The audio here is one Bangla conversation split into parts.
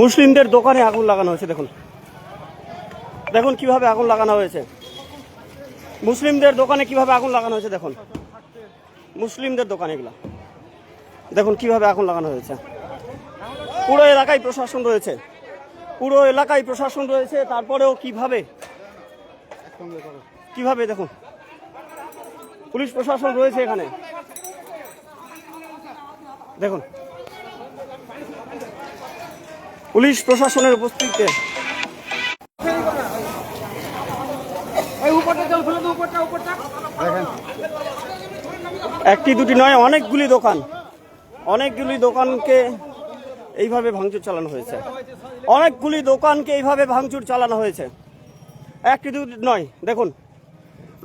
মুসলিমদের দোকানে আগুন লাগানো হয়েছে। দেখুন দেখুন কিভাবে আগুন লাগানো হয়েছে। মুসলিমদের দোকানে কিভাবে আগুন লাগানো হয়েছে। দেখুন মুসলিমদের দোকানে এগুলা দেখুন কিভাবে আগুন লাগানো হয়েছে। পুরো এলাকায় প্রশাসন রয়েছে, পুরো এলাকায় প্রশাসন রয়েছে, তারপরেও কিভাবে কিভাবে দেখুন পুলিশ প্রশাসন রয়েছে এখানে। দেখুন পুলিশ প্রশাসনের উপস্থিতিতে একটি দুটি নয়, অনেকগুলি দোকানকে এইভাবে ভাঙচুর চালানো হয়েছে। অনেকগুলি দোকানকে এইভাবে ভাঙচুর চালানো হয়েছে, একটি দুটি নয়। দেখুন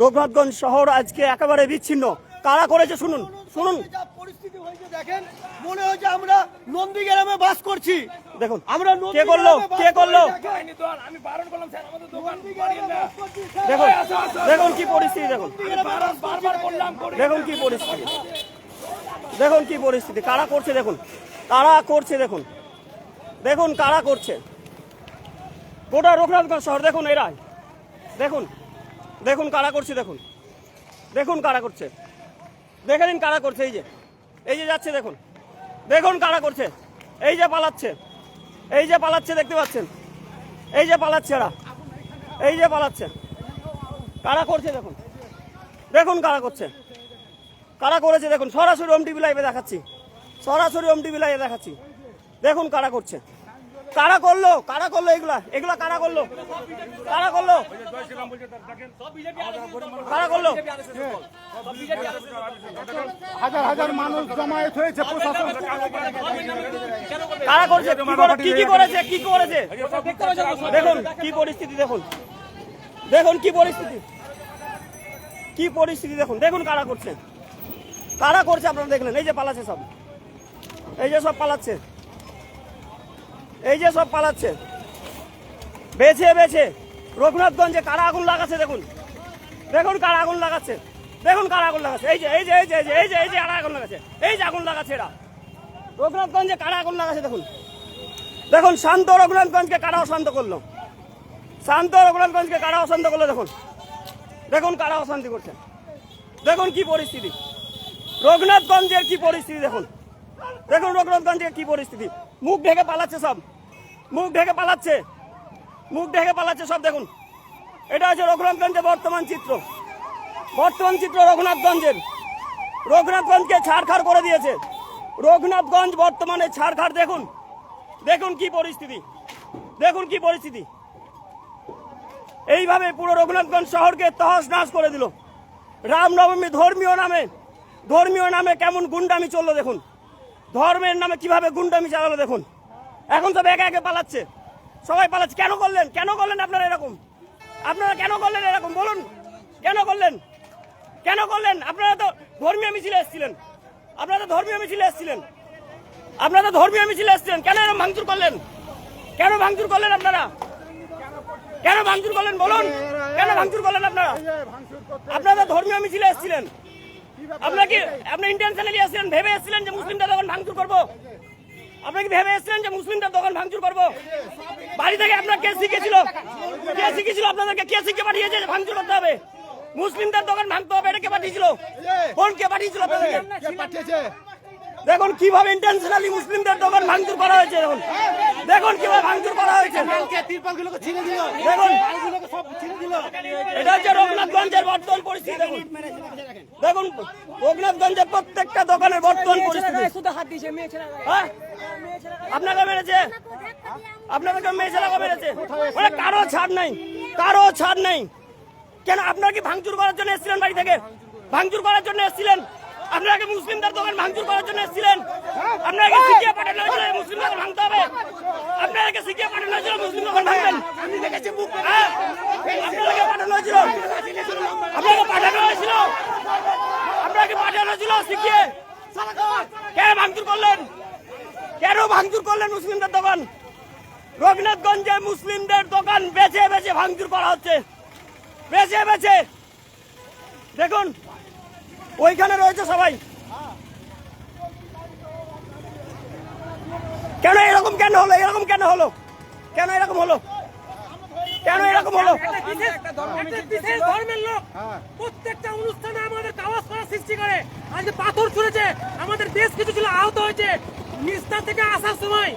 রঘুনাথগঞ্জ শহর আজকে একেবারে বিচ্ছিন্ন। কারা করেছে শুনুন শুনুন। পরিস্থিতি হয়েছে দেখেন, মনে হচ্ছে আমরা নন্দীগ্রামে বাস করছি। দেখুন আমরা কে করলো আমি বারণ করলাম স্যার আমাদের দোকান বাড়িয়ে না। দেখুন দেখুন কি পরিস্থিতি। দেখুন দেখুন কি পরিস্থিতি, দেখুন কি পরিস্থিতি। কারা করছে দেখুন, কারা করছে দেখুন, দেখুন কারা করছে। গোটা রঘুনাথগঞ্জ শহর দেখুন এরা, দেখুন দেখুন কারা করছে। দেখুন দেখুন কারা করছে, দেখে নিন কারা করছে। এই যে যাচ্ছে, দেখুন দেখুন কারা করছে। এই যে পালাচ্ছে, এই যে পালাচ্ছে, দেখতে পাচ্ছেন এই যে পালাচ্ছে এরা, এই যে পালাচ্ছে। কারা করছে দেখুন, দেখুন কারা করছে, কারা করেছে দেখুন। সরাসরি ওমটিভি লাইভে দেখাচ্ছি, সরাসরি ওমটিভি লাইভে দেখাচ্ছি। দেখুন কারা করছে, কারা করলো এগুলা এগুলা কারা করলো, কারা করলো, কারা করলো। হাজার হাজার মানুষ জমায়েত হয়েছে, প্রশাসন কারা করছে, কি করেছে, কি করেছে। দেখুন কি পরিস্থিতি, দেখুন দেখুন কি পরিস্থিতি, কি পরিস্থিতি। দেখুন দেখুন কারা করছে, কারা করছে আপনারা দেখলেন। এই যে পালাচ্ছে সব, এই যে সব পালাচ্ছে, এই যে সব পালাচ্ছে বেছে বেছে। রঘুনাথগঞ্জে কারা আগুন লাগাচ্ছে দেখুন, দেখুন কারা আগুন লাগাচ্ছে, দেখুন কারা আগুন লাগাচ্ছে। এই যে এই যে এই যে এই যে এই যে এই যে আগুন লাগাচ্ছে, এই যে আগুন লাগাচ্ছে এরা। রঘুনাথগঞ্জে কারা আগুন লাগাচ্ছে দেখুন, দেখুন শান্ত রঘুনাথগঞ্জকে কারা অশান্ত করলো, শান্ত রঘুনাথগঞ্জকে কারা অশান্ত করলো। দেখুন দেখুন কারা অশান্তি করছে, দেখুন কি পরিস্থিতি রঘুনাথগঞ্জের, কি পরিস্থিতি দেখুন, দেখুন রঘুনাথগঞ্জের কি পরিস্থিতি। মুখ ঢেকে পালাচ্ছে সব, মুখ ঢেকে পালাচ্ছে, মুখ ঢেকে পালাচ্ছে সব। দেখুন এটা হচ্ছে রঘুনাথগঞ্জের বর্তমান চিত্র, বর্তমান চিত্র রঘুনাথগঞ্জের। রঘুনাথগঞ্জকে ছাড়খাড় করে দিয়েছে, রঘুনাথগঞ্জ বর্তমানে ছাড়খাড়। দেখুন দেখুন কি পরিস্থিতি, দেখুন কি পরিস্থিতি। এইভাবে পুরো রঘুনাথগঞ্জ শহরকে তহস নাশ করে দিল। রামনবমী ধর্মীয় নামে কেমন গুন্ডামি চললো দেখুন, ধর্মের নামে কিভাবে গুন্ডামি চালালো দেখুন। এখন সব একে একে পালাচ্ছে, সবাই পালাচ্ছে। কেন করলেন, কেন করলেন আপনারা এরকম, আপনারা কেন করলেন এরকম বলুন, কেন করলেন, কেন করলেন। আপনারা তো ধর্মীয় মিছিলে এসেছিলেন, আপনারা তো ধর্মীয় মিছিলে এসেছিলেন, আপনারা তো ধর্মীয় মিছিলে এসেছিলেন। কেন এরকম ভাঙচুর করলেন, কেন ভাঙচুর করলেন আপনারা, কেন ভাঙচুর করলেন বলুন, কেন ভাঙচুর করলেন আপনারা। আপনারা ধর্মীয় মিছিলে এসেছিলেন, আপনারা কি আপনি ইন্টেনশনালি এসেছিলেন, ভেবে এসেছিলেন যে মুসলিমদের দোকান ভাঙচুর করবো। আপনারা কি ভেবে এসেছিলেন যে মুসলিমদের দোকান ভাঙচুর করবো। বাড়ি থেকে আপনার কে শিখেছিল, কে শিখেছিল আপনাদেরকে, কে শিখে পাঠিয়েছে যে ভাঙচুর করতে হবে, মুসলিমদের দোকান ভাঙতে হবে। এটা কে পাঠিয়েছিল, কোন কে পাঠিয়েছিল আপনাদেরকে। দেখুন কিভাবে ইন্টেনশনালি মুসলিমদের দোকান ভাঙচুর করা হয়েছে। দেখুন দেখুন কিভাবে ভাঙচুর করা হয়েছে। দেখুন এটা হচ্ছে রঘুনাথগঞ্জের বর্তমান পরিস্থিতি। দেখুন দেখুন রঘুনাথগঞ্জের প্রত্যেকটা দোকানের বর্তমান পরিস্থিতি। আপনাকে মেরেছে, আপনাদেরকে মেয়ে ছেলেকে মেরেছে, মানে কারো ছাড় নাই, কারো ছাড় নেই। কেন আপনারা কি ভাঙচুর করার জন্য এসেছিলেন, বাড়ি থেকে ভাঙচুর করার জন্য এসেছিলেন। আপনারা কি মুসলিমদের দোকান ভাঙচুর করার জন্য এসেছিলেন। আপনাকে শিখিয়ে পাঠানো হয়েছিল মুসলিম দোকান ভাঙতে হবে, আপনাকে শিখিয়ে পাঠানো হয়েছিল মুসলিম দোকান ভাঙবেন। আপনাকে পাঠানো হয়েছিল, আপনাকে পাঠানো হয়েছিল, আপনাকে পাঠানো হয়েছিল শিখিয়ে। কেন ভাঙচুর করলেন, কেন ভাঙচুর করলেন মুসলিমদের দোকান। রঘুনাথগঞ্জে মুসলিমদের দোকান বেছে বেছে ভাঙচুর করা হচ্ছে, বেছে বেছে। দেখুন ওইখানে রয়েছে সবাই, কেন এরকম এরকম কেন হলো? এরকম কেন হলো? কেন এরকম হলো? কেন এরকম হলো? বিশেষ ধর্মের লোক প্রত্যেকটা অনুষ্ঠানে আমাদের আওয়াজ করার সৃষ্টি করে। আজকে পাথর ছুঁড়েছে, আমাদের বেশ কিছু ছিল আহত হয়েছে। নিস্তা থেকে আসার সময়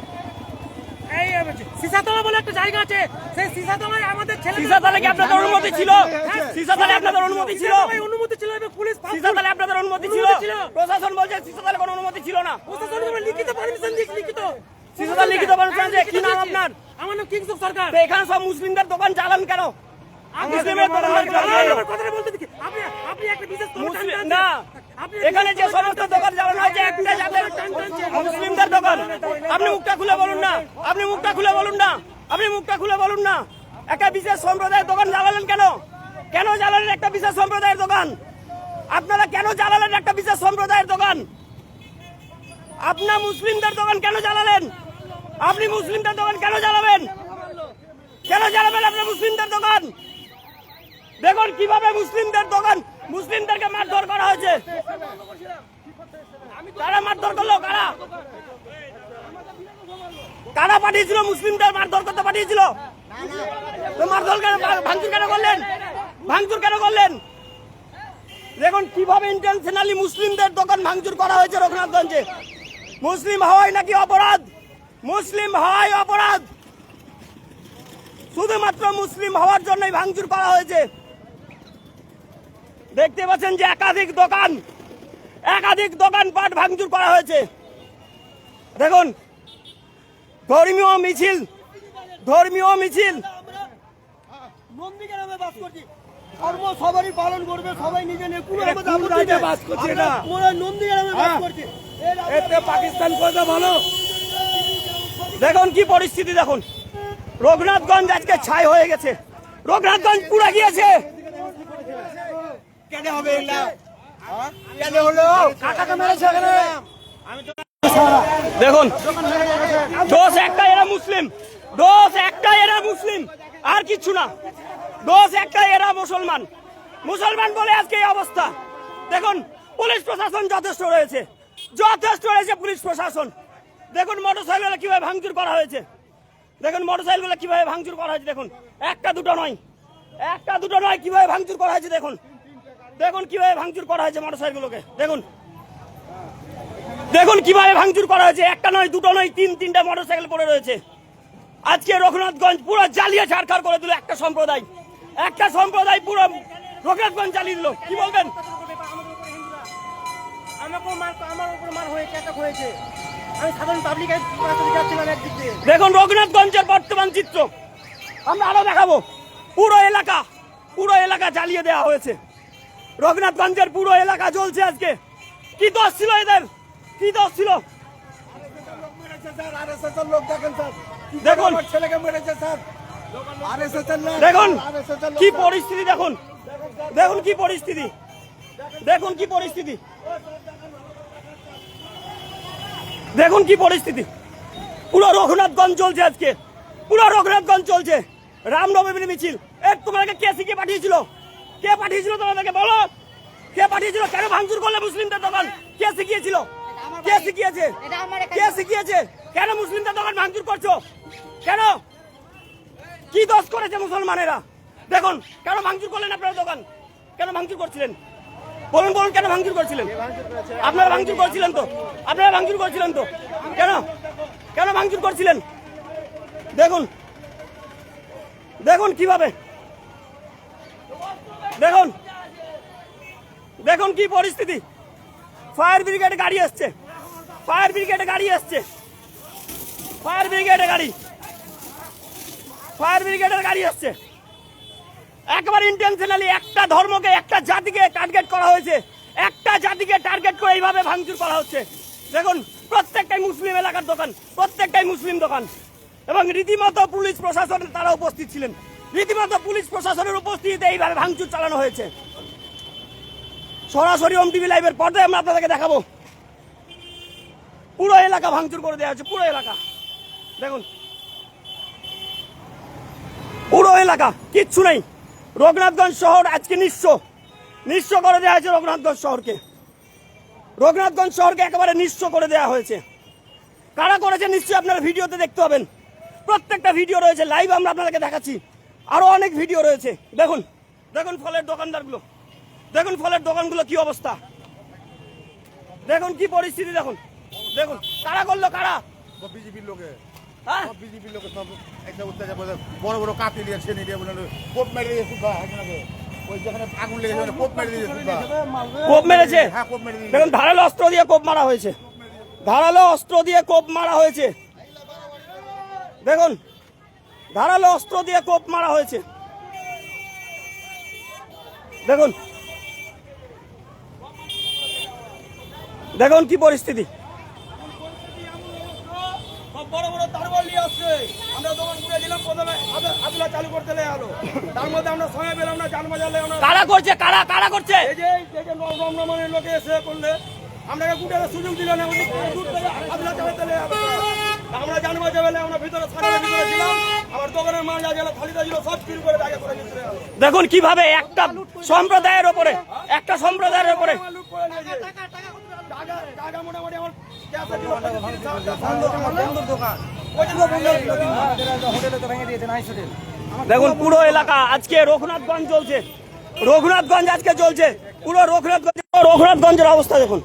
এই সিসাতলা বলে একটা জায়গা আছে, সেই সিসাতলায় আমাদের ছেলে সিসাতলা কি আপনাদের অনুমতি ছিল? সিসাতলা আপনাদের অনুমতি ছিল? অনুমতি ছিল এবং পুলিশ সিসাতলা আপনাদের অনুমতি ছিল? প্রশাসন বলছে সিসাতলা কোনো অনুমতি ছিল না। প্রশাসন লিখিত পারমিশন দিয়েছে, লিখিত সিসাতলা লিখিত পারমিশন আছে। কি নাম আপনার? আমার নাম কিংসুক সরকার। তো এখানে সব মুসলিমদের দোকান জ্বালান কেন? মুসলিমের দোকান আমার কথাটা বলতে দিন। আপনি একটা বিশেষ মুসলিম না, এখানে যে সমস্ত দোকান জ্বালানো হয়েছে একটা যাদের মুসলিমদের দোকান। আপনি মুখটা খুলে বলুন না, আপনি মুখটা খুলে বলুন না, আপনি মুখটা খুলে বলুন না। একটা বিশেষ সম্প্রদায়ের দোকান জ্বালালেন কেন? কেন জ্বালালেন একটা বিশেষ সম্প্রদায়ের দোকান? আপনারা কেন জ্বালালেন একটা বিশেষ সম্প্রদায়ের দোকান? আপনার মুসলিমদের দোকান কেন জ্বালালেন? আপনি মুসলিমদের দোকান কেন জ্বালাবেন? কেন জ্বালাবেন আপনার মুসলিমদের দোকান? দেখুন কিভাবে মুসলিমদের দোকান, মুসলিমদেরকে মারধর করা হয়েছে। কারা মারধর করলো? কারা কারা পাঠিয়েছিল? মুসলিমদের মারধর করতে পাঠিয়েছিল? তো মারধর কেন, ভাঙচুর কেন করলেন? ভাঙচুর কেন করলেন? দেখুন কিভাবে ইন্টেনশনালি মুসলিমদের দোকান ভাঙচুর করা হয়েছে রঘুনাথগঞ্জে। মুসলিম হওয়াই নাকি অপরাধ? মুসলিম হওয়াই অপরাধ? শুধুমাত্র মুসলিম হওয়ার জন্যই ভাঙচুর করা হয়েছে। দেখতে পাচ্ছেন যে একাধিক দোকানপাট ভাঙচুর করা হয়েছে। দেখুন ধর্মীয় মিছিল নন্দীগ্রামে বাস করছি, ধর্ম সবারই পালন করবে, সবাই নিজে নিয়ে কোনো এটা কোন রাজ্যে বাস করছে এটা? নন্দীগ্রামে বাস করছি। এতে পাকিস্তান কোথা ভালো? দেখুন কি পরিস্থিতি, দেখুন রঘুনাথগঞ্জ আজকে ছাই হয়ে গেছে, রঘুনাথগঞ্জ পুড়ে গিয়েছে। কেন হবে এটা? কেন হলো? কাকাকে মেরেছে এখানে। দেখুন দোষ একটা, এরা মুসলিম। দোষ একটা, এরা মুসলিম, আর কিছু না। দোষ একটা, এরা মুসলমান। মুসলমান বলে আজকে এই অবস্থা। দেখুন পুলিশ প্রশাসন যথেষ্ট রয়েছে পুলিশ প্রশাসন। দেখুন মোটরসাইকেল কিভাবে ভাঙচুর করা হয়েছে। দেখুন মোটরসাইকেল কিভাবে ভাঙচুর করা হয়েছে। দেখুন একটা দুটো নয় কিভাবে ভাঙচুর করা হয়েছে। দেখুন কিভাবে ভাঙচুর করা হয়েছে মোটরসাইকেলগুলোকে। দেখুন কিভাবে ভাঙচুর করা হয়েছে। একটা নয়, দুটো নয়, তিনটা মোটরসাইকেল পড়ে রয়েছে। আজকে রঘুনাথগঞ্জ পুরো জ্বালিয়ে ছাড়খাড় করে দিল একটা সম্প্রদায় পুরো রঘুনাথগঞ্জ জ্বালিয়ে দিল। কি বলবেন? আমার উপর মার হয়েছে, অ্যাটাক হয়েছে। আমি সাধারণ পাবলিক যাচ্ছিলাম একদিক দিয়ে। দেখুন রঘুনাথগঞ্জের বর্তমান চিত্র আমরা আরো দেখাবো। পুরো এলাকা জ্বালিয়ে দেওয়া হয়েছে। রঘুনাথগঞ্জের পুরো এলাকা জ্বলছে আজকে। কি দোষ ছিল এদের? কি দোষ ছিল? দেখুন দেখুন কি পরিস্থিতি, দেখুন কি পরিস্থিতি, দেখুন কি পরিস্থিতি, দেখুন কি পরিস্থিতি। পুরো রঘুনাথগঞ্জ চলছে আজকে, পুরো রঘুনাথগঞ্জ চলছে। রামনবমীর মিছিল। তোমাদেরকে কে শিখিয়ে পাঠিয়েছিল? কে পাঠিয়েছিল তোমাদেরকে? বলো কে পাঠিয়েছিল? কেন ভাঙচুর করলে মুসলিমদের দোকান? কে শিখিয়েছিল? কে শিখিয়েছে? কে শিখিয়েছে? কেন মুসলিমদের দোকান ভাঙচুর করছো? কেন? কি দোষ করেছে মুসলমানেরা? দেখুন কেন ভাঙচুর করলেন আপনার দোকান? কেন ভাঙচুর করছিলেন? বলুন কেন ভাঙচুর করছিলেন? আপনারা ভাঙচুর করছিলেন তো? কেন ভাঙচুর করছিলেন? দেখুন কিভাবে, দেখুন কি পরিস্থিতি। ফায়ার ব্রিগেড গাড়ি আসছে, ফায়ার ব্রিগেড গাড়ি আসছে। একবার ইন্টেনশনালি একটা ধর্মকে, একটা জাতিকে টার্গেট করা হয়েছে। একটা জাতিকে টার্গেট করে এইভাবে ভাঙচুর করা হচ্ছে। দেখুন প্রত্যেকটাই মুসলিম এলাকার দোকান, প্রত্যেকটাই মুসলিম দোকান। এবং রীতিমতো পুলিশ প্রশাসন তারা উপস্থিত ছিলেন। রীতিমতো পুলিশ প্রশাসনের উপস্থিতিতে এইভাবে ভাঙচুর চালানো হয়েছে। সরাসরি OMTV লাইভের পর্দায় আমরা আপনাদেরকে দেখাবো। পুরো এলাকা ভাঙচুর করে দেওয়া হচ্ছে, পুরো এলাকা। দেখুন পুরো এলাকা, কিচ্ছু নেই। রঘুনাথগঞ্জ শহর আজকে নিঃস্ব করে দেওয়া হয়েছে। রঘুনাথগঞ্জ শহরকে একেবারে নিঃস্ব করে দেওয়া হয়েছে। কারা করেছে নিশ্চয়ই আপনারা ভিডিওতে দেখতে পাবেন। প্রত্যেকটা ভিডিও রয়েছে, লাইভ আমরা আপনাদেরকে দেখাচ্ছি, আরো অনেক ভিডিও রয়েছে। দেখুন দেখুন ফলের দোকানদারগুলো, দেখুন ফলের দোকানগুলো কি অবস্থা, দেখুন কি পরিস্থিতি, দেখুন দেখুন কারা করলো, কারা বিজেপির লোকে হ্যাঁ বিজেপির লোকে সব একটা অত্যাচার করে বড় বড় কাপি দিয়ে ছেড়ে দিয়ে বলে কোপ মেরে দিয়ে শুধু ওই যেখানে আগুন লেগেছে কোপ মেরে দিয়ে শুধু কোপ মেরেছে। হ্যাঁ কোপ মেরে দিয়ে দেখুন ধারালো অস্ত্র দিয়ে কোপ মারা হয়েছে, ধারালো অস্ত্র দিয়ে কোপ মারা হয়েছে, দেখুন ধারালো অস্ত্র দিয়ে কোপ মারা হয়েছে, দেখুন দেখুন কি পরিস্থিতি। সব বড় বড় তারবল নিয়ে আসছে, আমরা দোকান করে দিলাম, প্রথমে আদলা চালু করতে লে আলো, তার মধ্যে আমরা সময় পেলাম না, জান বাজালে আমরা কারা করছে, কারা কারা করছে, এই যে রমরমানের লোকে এসে করলে আপনাকে গুটারে সুযোগ দিল না, দূর থেকে আদলা চালাতে লে আলো। আমরা জান বাজালে আমরা ভিতরে সারের ভিতরে ছিলাম, আমার দোকানের মাল যা গেল থালিটা ছিল সব চুরি করে জায়গা করে নিয়ে চলে গেল। দেখুন কিভাবে একটা সম্প্রদায়ের উপরে, একটা সম্প্রদায়ের উপরে লুট করে নিয়েছে টাকা, টাকা মোটামুটি আমার ক্যাশে ছিল দেখুন পুরো এলাকা আজকে রঘুনাথগঞ্জ চলছে, রঘুনাথগঞ্জ আজকে চলছে, পুরো রঘুনাথগঞ্জের অবস্থা দেখুন,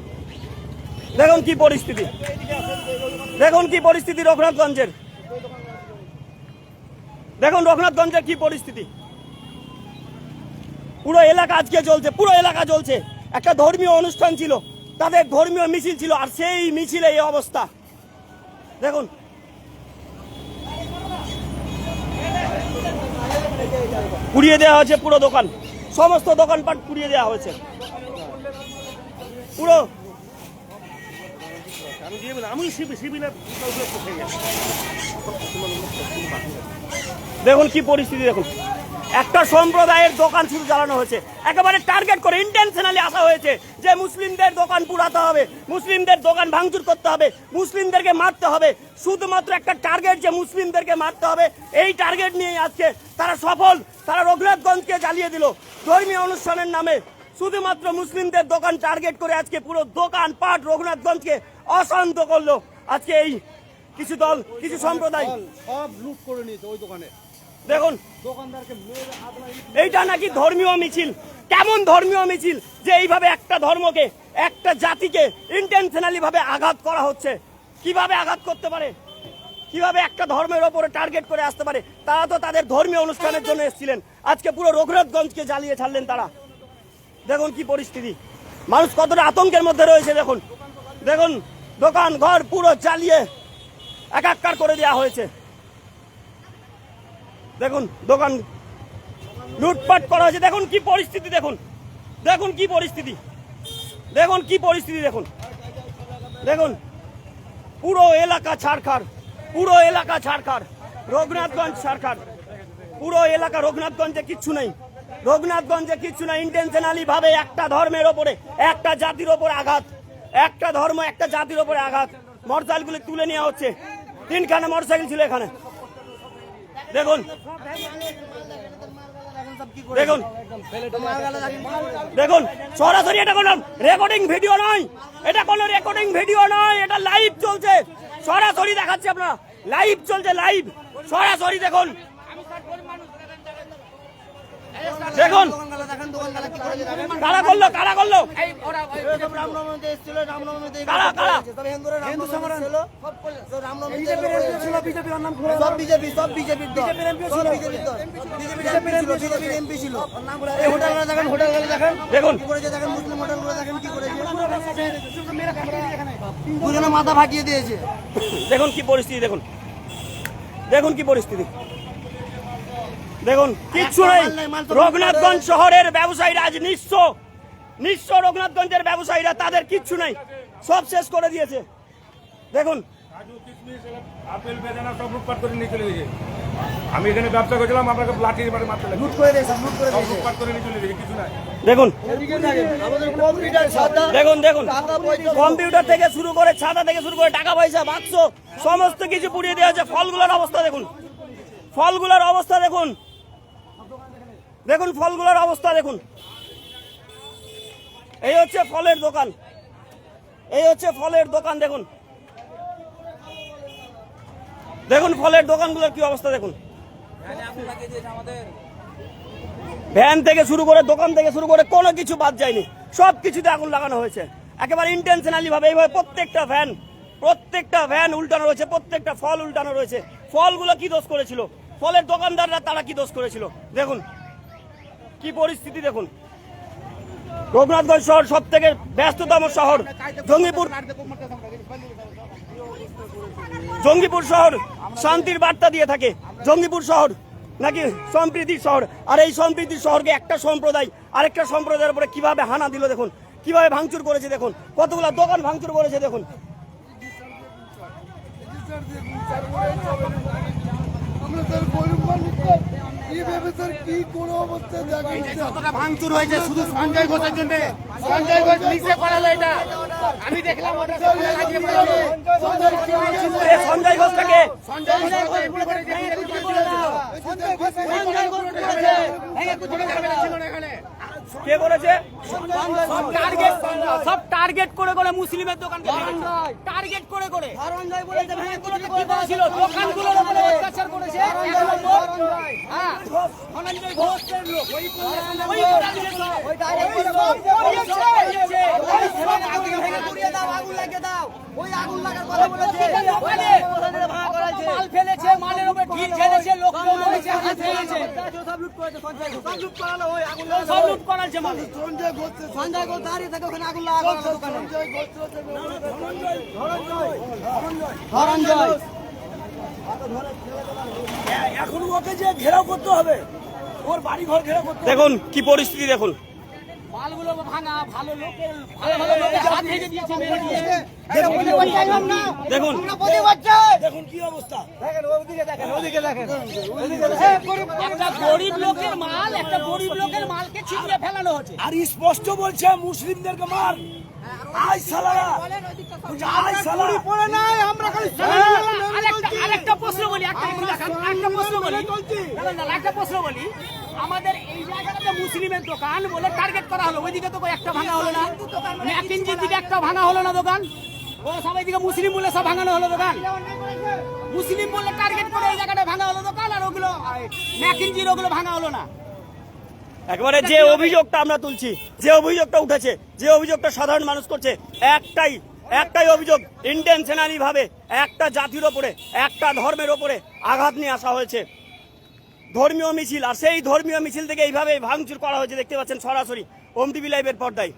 দেখুন কি পরিস্থিতি, দেখুন কি পরিস্থিতি রঘুনাথগঞ্জের, দেখুন রঘুনাথগঞ্জের কি পরিস্থিতি, পুরো এলাকা আজকে চলছে, পুরো এলাকা চলছে। একটা ধর্মীয় অনুষ্ঠান ছিল, তাদের ধর্মীয় মিছিল ছিল, আর সেই মিছিলে এই অবস্থা দেখুন। পুড়িয়ে দেওয়া হয়েছে পুরো দোকান, সমস্ত দোকানপাট পুড়িয়ে দেওয়া হয়েছে পুরো। দেখুন কি পরিস্থিতি, দেখুন একটা সম্প্রদায়ের দোকান শুধু জ্বালানো হয়েছে, একেবারে টার্গেট করে ইন্টেনশনালি আসা হয়েছে যে মুসলিমদের দোকান পুড়াতে হবে, মুসলিমদের দোকান ভাঙচুর করতে হবে, মুসলিমদেরকে মারতে হবে, শুধুমাত্র একটা টার্গেট যে মুসলিমদেরকে মারতে হবে। এই টার্গেট নিয়ে আজকে তারা সফল, তারা রঘুনাথগঞ্জকে জ্বালিয়ে দিল ধর্মীয় অনুষ্ঠানের নামে। শুধুমাত্র মুসলিমদের দোকান টার্গেট করে আজকে পুরো দোকান পাট রঘুনাথগঞ্জকে অশান্ত করলো আজকে এই কিছু দল, কিছু সম্প্রদায় সব লুট করে নিয়েছে ওই দোকানে। দেখুন এইটা নাকি ধর্মীয় মিছিল, কেমন ধর্মীয় মিছিল যে এইভাবে একটা ধর্মকে, একটা জাতিকে ইন্টেনশনালি ভাবে আঘাত করা হচ্ছে। কিভাবে আঘাত করতে পারে, কিভাবে একটা ধর্মের ওপরে টার্গেট করে আসতে পারে? তারা তো তাদের ধর্মীয় অনুষ্ঠানের জন্য এসেছিলেন, আজকে পুরো রঘুনাথগঞ্জকে জ্বালিয়ে ছাড়লেন তারা। দেখুন কি পরিস্থিতি, মানুষ কতটা আতঙ্কের মধ্যে রয়েছে। দেখুন দেখুন দোকান ঘর পুরো জ্বালিয়ে একাকার করে দেওয়া হয়েছে। দেখুন দোকান লুটপাট করা হয়েছে, দেখুন কি পরিস্থিতি, দেখুন দেখুন কি পরিস্থিতি, দেখুন কি পরিস্থিতি, দেখুন দেখুন পুরো এলাকা ছাড়খাড়, পুরো এলাকা ছাড়খাড়, রঘুনাথগঞ্জ ছাড়খাড়, পুরো এলাকা। রঘুনাথগঞ্জে কিচ্ছু নেই, রঘুনাথগঞ্জে কিচ্ছু নাই। ইন্টেনশনালি ভাবে একটা ধর্মের ওপরে, একটা জাতির ওপরে আঘাত, একটা ধর্ম একটা জাতির ওপরে আঘাত। মোটরসাইকেলগুলি তুলে নেওয়া হচ্ছে, 3খানা মোটরসাইকেল ছিল এখানে। দেখুন দেখুন দেখুন সরাসরি, এটা কোনো রেকর্ডিং ভিডিও নয়, এটা কোনো রেকর্ডিং ভিডিও নয়, এটা লাইভ চলছে, সরাসরি দেখাচ্ছি আপনারা, লাইভ চলছে, লাইভ সরাসরি। দেখুন দেখুন কারা করলো, কারা করলো, কারা কারা দেখুন মাথা ফাটিয়ে দিয়েছে। দেখুন কি পরিস্থিতি, দেখুন দেখুন কি পরিস্থিতি, দেখুন কিচ্ছু নেই। রঘুনাথগঞ্জ শহরের ব্যবসায়ীরা আজ নিঃস্ব রঘুনাথগঞ্জের ব্যবসায়ীরা, তাদের কিচ্ছু নেই, সব শেষ করে দিয়েছে। দেখুন আপেল বেদানা সব লুটপাট করে নিয়ে চলে গেছে। আমি এখানে ব্যবসা করছিলাম, আপনাকে লাঠি মারতে মারতে লুট করে দিয়েছে, লুট করে সব দিয়েছে। লুটপাট করে নিয়ে চলে গেছে, কিছু নাই। দেখুন আমাদের কম্পিউটার ছাতা, দেখুন দেখুন কম্পিউটার থেকে শুরু করে, ছাতা থেকে শুরু করে, টাকা পয়সা, বাক্স, সমস্ত কিছু পুড়িয়ে দেওয়া হয়েছে। ফলগুলোর অবস্থা দেখুন, ফলগুলোর অবস্থা দেখুন, দেখুন ফলগুলোর অবস্থা দেখুন। এই হচ্ছে ফলের দোকান, এই হচ্ছে ফলের দোকান। দেখুন দেখুন ফলের দোকানগুলোর কি অবস্থা দেখুন, ভ্যান থেকে শুরু করে দোকান থেকে শুরু করে কোনো কিছু বাদ যায়নি, সব কিছুতে আগুন লাগানো হয়েছে একেবারে ইন্টেনশনালি ভাবে। এইভাবে প্রত্যেকটা ভ্যান উল্টানো রয়েছে, প্রত্যেকটা ফল উল্টানো রয়েছে। ফলগুলো কি দোষ করেছিল, ফলের দোকানদাররা তারা কি দোষ করেছিল দেখুন কি পরিস্থিতি দেখুন। রঘুনাথগঞ্জ শহর সব থেকে ব্যস্ততম শহর, জঙ্গিপুর শহর শান্তির বার্তা দিয়ে থাকে, জঙ্গিপুর শহর নাকি সম্প্রীতির শহর। আর এই সম্প্রীতির শহরকে একটা সম্প্রদায় আরেকটা সম্প্রদায়ের উপরে কিভাবে হানা দিল দেখুন, কিভাবে ভাঙচুর করেছে দেখুন, কতগুলো দোকান ভাঙচুর করেছে দেখুন। ভাঙচুর হয়েছে শুধু সঞ্জয় ঘোষের জন্য, সঞ্জয় ঘোষ নিচে করালো এটা। আমি দেখলাম সঞ্জয় ঘোষটাকে কে করেছে? সব টার্গেট করে করে মুসলিমের দোকানকে টার্গেট করে করে ছিল দোকানগুলোর উপরে অত্যাচার করেছে। মাল ফেলেছে, মালের উপরে ঢিল ফেলেছে, লোককে মেরেছে, হাত ফেলেছে, সব লুট করাচ্ছে মাল। সঞ্জয় ঘোষ দাঁড়িয়ে থাকে ওখানে আগুন লাগা ধরঞ্জয় এখন ওকে যে ঘেরাও করতে হবে, ওর বাড়ি ঘর ঘেরাও করতে হবে। দেখুন কি পরিস্থিতি দেখুন, মালগুলো ভাঙা, ভালো লোকের ভালো লোকের হাত ভেঙে দিয়েছে, মেরে দিয়েছে। দেখুন দেখুন কি অবস্থা, একটা গরিব লোকের মাল, একটা গরিব লোকের মালকে ছিনিয়ে ফেলানো হচ্ছে। আর স্পষ্ট বলছে মুসলিমদেরকে মার। আই সালারা, আই সালা পড়ে নাই, আমরা খালি আরেকটা প্রশ্ন বলি, একটা প্রশ্ন বলি, আমাদের এই জায়গাটাতে মুসলিমের দোকান বলে টার্গেট করা হলো, ওইদিকে তো একটা ভাঙা হলো না, ম্যাকিনজির দিকে একটা ভাঙা হলো না দোকান, ও সবাই দিকে মুসলিম বলে সব ভাঙানো হলো দোকান। মুসলিম বলে টার্গেট করে এই জায়গাটা ভাঙা হলো দোকান, আর ওগুলো ম্যাকিনজির ওগুলো ভাঙা হলো না। একবারে যে অভিযোগটা আমরা তুলছি, যে অভিযোগটা উঠেছে, যে অভিযোগটা সাধারণ মানুষ করছে, একটাই অভিযোগ, ইন্টেনশনালি ভাবে একটা জাতির ওপরে, একটা ধর্মের ওপরে আঘাত নিয়ে আসা হয়েছে, ধর্মীয় মিছিল। আর সেই ধর্মীয় মিছিল থেকে এইভাবে ভাঙচুর করা হয়েছে, দেখতে পাচ্ছেন সরাসরি ওম টিভি লাইভের পর্দায়।